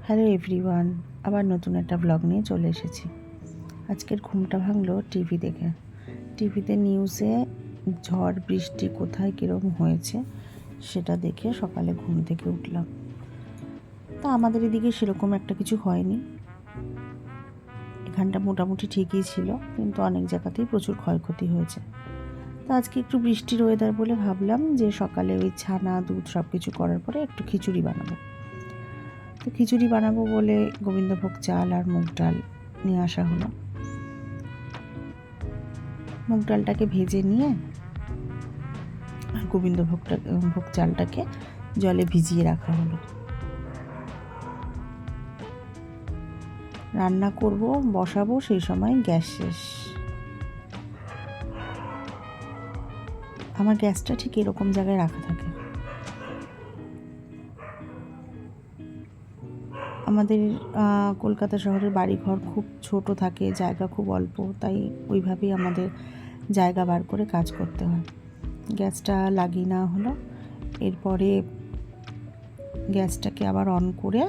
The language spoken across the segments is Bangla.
হ্যালো এভরিওয়ান, আবার নতুন একটা ব্লগ নিয়ে চলে এসেছি। আজকের ঘুমটা ভাঙলো টিভি দেখে। টিভিতে নিউজে ঝড় বৃষ্টি কোথায় কীরকম হয়েছে সেটা দেখে সকালে ঘুম থেকে উঠলাম। তা আমাদের এদিকে সেরকম একটা কিছু হয়নি, এখানটা মোটামুটি ঠিকই ছিল, কিন্তু অনেক জায়গাতেই প্রচুর ক্ষয়ক্ষতি হয়েছে। তো আজকে একটু বৃষ্টির ওয়েদার বলে ভাবলাম যে সকালে ওই ছানা দুধ সব কিছু করার পরে একটু খিচুড়ি বানাবো। তো খিচুড়ি বানাবো বলে গোবিন্দভোগ চাল আর মুগ ডাল নিয়ে আসা হলো। মুগ ডালটাকে ভেজে নিয়ে আর ভোগ চালটাকে জলে ভিজিয়ে রাখা হলো। রান্না করব, বসাবো, সেই সময় গ্যাস শেষ। আমার গ্যাসটা ঠিক এরকম জায়গায় রাখা থাকে। আমাদের কলকাতা শহরের বাড়িঘর খুব ছোট থাকে, জায়গা খুব অল্প, তাই ওইভাবেই আমাদের জায়গা বার করে কাজ করতে হয়। গ্যাসটা লাগিয়ে নেওয়া হলো। এরপরে গ্যাসটাকে আবার অন করে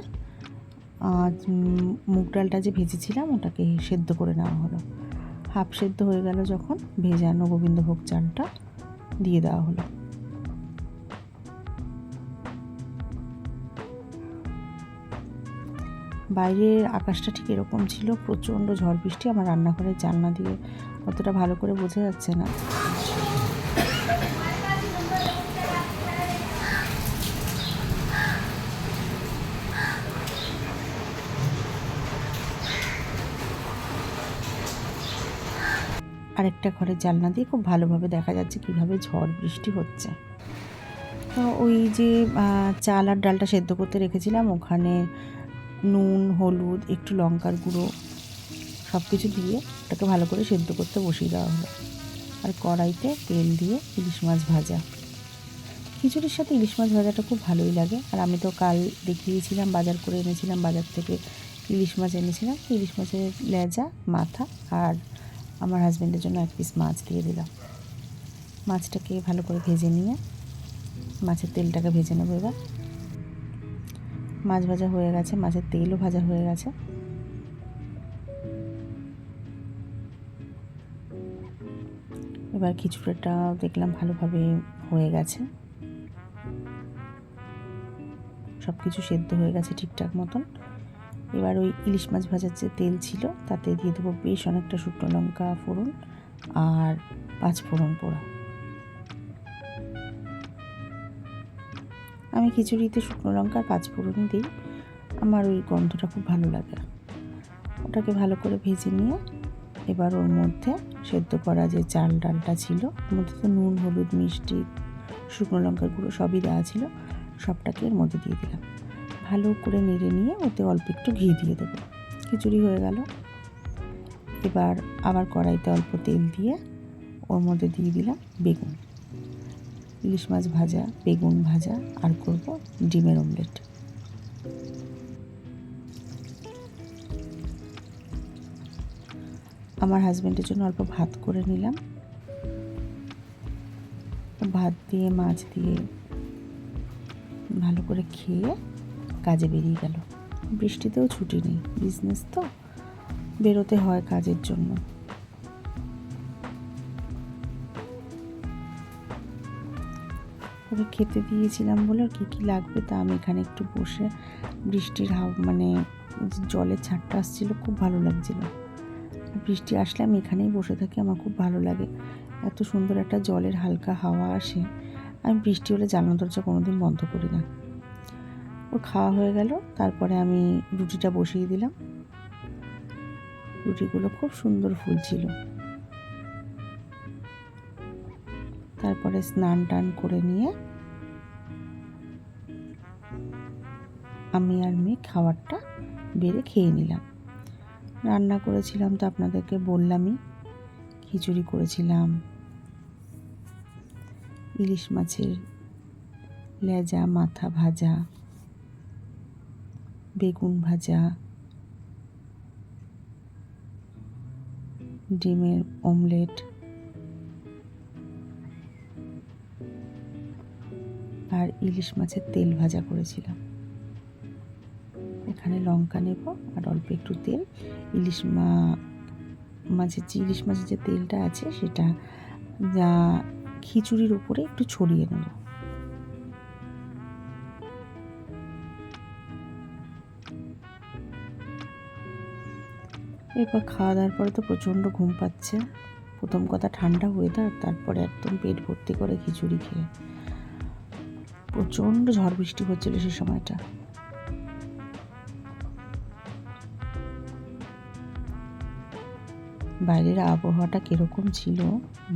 মুগ ডালটা যে ভেজেছিলাম ওটাকে সেদ্ধ করে নেওয়া হলো। হাফ সেদ্ধ হয়ে গেল যখন, ভেজানো গোবিন্দভোগ চালটা দিয়ে দেওয়া হলো। বাইরের আকাশটা ঠিক এরকম ছিল, প্রচণ্ড ঝড় বৃষ্টি। আমার রান্নাঘরের জানলা দিয়ে অতটা ভালো করে বোঝা যাচ্ছে না। আরেকটা ঘরের জানলা দিয়ে খুব ভালোভাবে দেখা যাচ্ছে কীভাবে ঝড় বৃষ্টি হচ্ছে। তো ওই যে চাল আর ডালটা সেদ্ধ করতে রেখেছিলাম, ওখানে নুন, হলুদ, একটু লঙ্কার গুঁড়ো সব কিছু দিয়ে ওটাকে ভালো করে সেদ্ধ করতে বসিয়ে দেওয়া হলো। আর কড়াইতে তেল দিয়ে ইলিশ মাছ ভাজা। খিচুড়ির সাথে ইলিশ মাছ ভাজাটা খুব ভালোই লাগে। আর আমি তো কাল দেখিয়েছিলাম, বাজার করে এনেছিলাম, বাজার থেকে ইলিশ মাছ এনেছিলাম। ইলিশ মাছের লেজা, মাথা আর আমার হাজব্যান্ডের জন্য এক পিস মাছ দিয়ে দিলাম। মাছটাকে ভালো করে ভেজে নিয়ে মাছের তেলটাকে ভেজে নেবো। এবার মাছ ভাজা হয়ে গেছে, মাছের তেলও ভাজা হয়ে গেছে। এবার খিচুড়িটা দেখলাম ভালোভাবে হয়ে গেছে, সব কিছু সেদ্ধ হয়ে গেছে ঠিকঠাক মতন। এবার ওই ইলিশ মাছ ভাজার যে তেল ছিল তাতে দিয়ে দেবো বেশ অনেকটা শুকনো লঙ্কা ফোড়ন আর 5 ফোড়ন পোড়া। আমি খিচুড়িতে শুকনো লঙ্কা আর 5 ফোড়নই দিই, আমার ওই গন্ধটা খুব ভালো লাগে। ওটাকে ভালো করে ভেজে নিয়ে এবার ওর মধ্যে সেদ্ধ করা যে চাল ডালটা ছিল, ওর মধ্যে তো নুন, হলুদ, মিষ্টি, শুকনো লঙ্কার গুঁড়ো সবই দেওয়া ছিল, সবটাকে এর মধ্যে দিয়ে দিলাম। ভালো করে নেড়ে নিয়ে ওতে অল্প একটু ঘি দিয়ে দেবো। খিচুড়ি হয়ে গেল। এবার আবার কড়াইতে অল্প তেল দিয়ে ওর মধ্যে দিয়ে দিলাম বেগুন, ইলিশ মাছ ভাজা, বেগুন ভাজা, আর করব ডিমের অমলেট। আমার হাজব্যান্ডের জন্য অল্প ভাত করে নিলাম। ভাত দিয়ে মাছ দিয়ে ভালো করে খেয়ে কাজে বেরিয়ে গেল। বৃষ্টিতেও ছুটি নেই, বিজনেস তো, বেরোতে হয় কাজের জন্য। ওকে খেতে দিয়েছিলাম বলে কী কী লাগবে তা আমি এখানে একটু বসে বৃষ্টির জলের ছাটটা আসছিল, খুব ভালো লাগছিল। বৃষ্টি আসলে আমি এখানেই বসে থাকি, আমার খুব ভালো লাগে। এত সুন্দর একটা জলের হালকা হাওয়া আসে। আমি বৃষ্টি হলে জানলা দরজা কোনোদিন বন্ধ করি না। ও খাওয়া হয়ে গেল, তারপরে আমি রুটিটা বসিয়ে দিলাম। রুটিগুলো খুব সুন্দর ফুলছিল। তারপরে স্নান টান করে নিয়ে আমি আর মেয়ে খাবারটা বেড়ে খেয়ে নিলাম। রান্না করেছিলাম তো আপনাদেরকে বললামই, খিচুড়ি করেছিলাম, ইলিশ মাছের লেজা মাথা ভাজা, বেগুন ভাজা, ডিমের অমলেট আর ইলিশ মাছের তেল ভাজা করেছিলাম। এখানে লঙ্কা নেব আর অল্প একটু তেল, ইলিশ মাছের যে তেলটা আছে সেটা যা খিচুড়ির উপরে একটু ছড়িয়ে নেব। এরপর খাওয়া দাওয়ার পরে তো প্রচণ্ড ঘুম পাচ্ছে। প্রথম কথা ঠান্ডা ওয়েদার, তারপরে একদম পেট ভর্তি করে খিচুড়ি খেয়ে। প্রচণ্ড ঝড় বৃষ্টি হচ্ছিল সে সময়টা। বাইরের আবহাওয়াটা কীরকম ছিল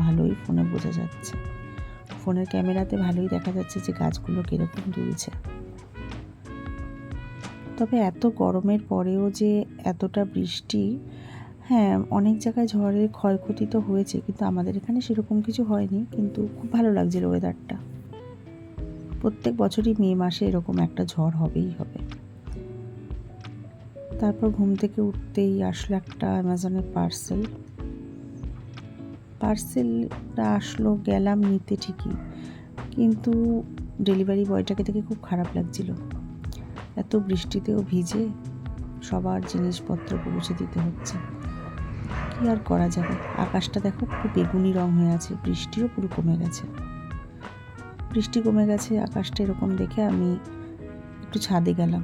ভালোই ফোনে বোঝা যাচ্ছে। ফোনের ক্যামেরাতে ভালোই দেখা যাচ্ছে যে গাছগুলো কীরকম দুলছে। তবে এত গরমের পরেও যে এতটা বৃষ্টি, হ্যাঁ অনেক জায়গায় ঝড়ের ক্ষয়ক্ষতি তো হয়েছে, কিন্তু আমাদের এখানে সেরকম কিছু হয়নি। কিন্তু খুব ভালো লাগছিল ওয়েদারটা। প্রত্যেক বছরই মে মাসে এরকম একটা ঝড় হবেই হবে। তারপর ঘুম থেকে উঠতেই আসলো একটা অ্যামাজনের পার্সেলটা আসলো, গেলাম নিতে ঠিকই, কিন্তু ডেলিভারি বয়টাকে দেখে খুব খারাপ লাগছিল। এত বৃষ্টিতেও ভিজে সবার জিনিসপত্র পৌঁছে দিতে হচ্ছে, কি আর করা যাবে। আকাশটা দেখো পুরো বেগুনি রং হয়ে আছে, বৃষ্টিও পুরো কমে গেছে। আকাশটা এরকম দেখে আমি একটু ছাদে গেলাম।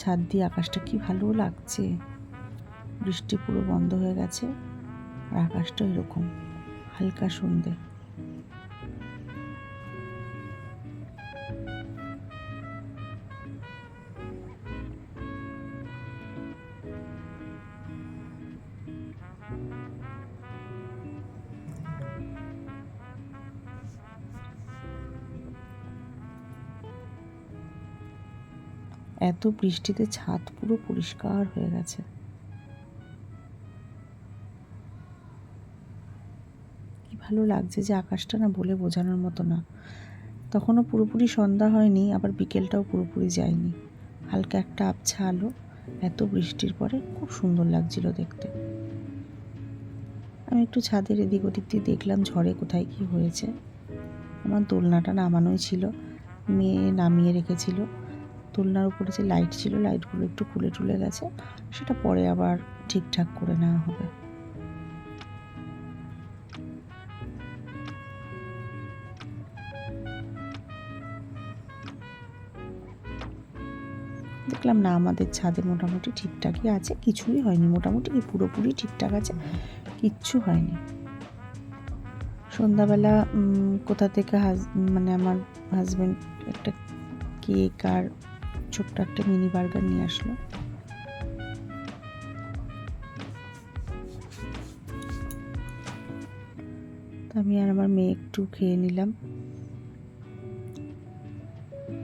ছাদ দিয়ে আকাশটা কি ভালো লাগছে, বৃষ্টি পুরো বন্ধ হয়ে গেছে আর আকাশটা এরকম হালকা সন্ধে। এত বৃষ্টিতে ছাদ পুরো পরিষ্কার হয়ে গেছে। কি ভালো লাগছে যে আকাশটা, না বলে বোঝানোর মতো না। তখনও পুরোপুরি সন্ধ্যা হয়নি, আবার বিকেলটাও পুরোপুরি যায়নি, হালকা একটা আবছা আলো। এত বৃষ্টির পরে খুব সুন্দর লাগছিল দেখতে। আমি একটু ছাদের এদিক ওদিক দিয়ে দেখলাম ঝড়ে কোথায় কি হয়েছে। আমার দোলনাটা নামানোই ছিল, মেয়ে নামিয়ে রেখেছিল। দোলনার উপরে যে লাইট ছিল, লাইটগুলো একটু খুলে টুলে গেছে, সেটা পরে আবার ঠিকঠাক করে নেওয়া হবে। দেখলাম না আমাদের ছাদে মোটামুটি ঠিকঠাকই আছে, কিছুই হয়নি, মোটামুটি কি পুরোপুরি ঠিকঠাক আছে, কিচ্ছু হয়নি। সন্ধ্যাবেলা কোথা থেকে আমার হাজব্যান্ড একটা কেক আর ছোট্ট একটা মিনি বার্গার নিয়ে আসলো। আমি আর আমার মেয়ে একটু খেয়ে নিলাম।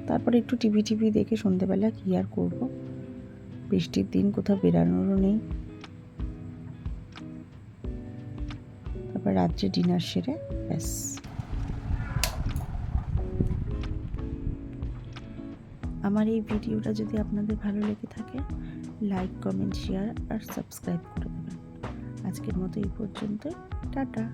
তারপরে একটু টিভি দেখে সন্ধ্যেবেলা কি আর করব, বৃষ্টির দিন কোথাও বেরানোরও নেই। তারপর রাত্রে ডিনার সেরে ব্যাস। আমার এই ভিডিওটা যদি আপনাদের ভালো লেগে থাকে, লাইক, কমেন্ট, শেয়ার আর সাবস্ক্রাইব করে দেবেন। আজকের মতো এই পর্যন্ত, টাটা।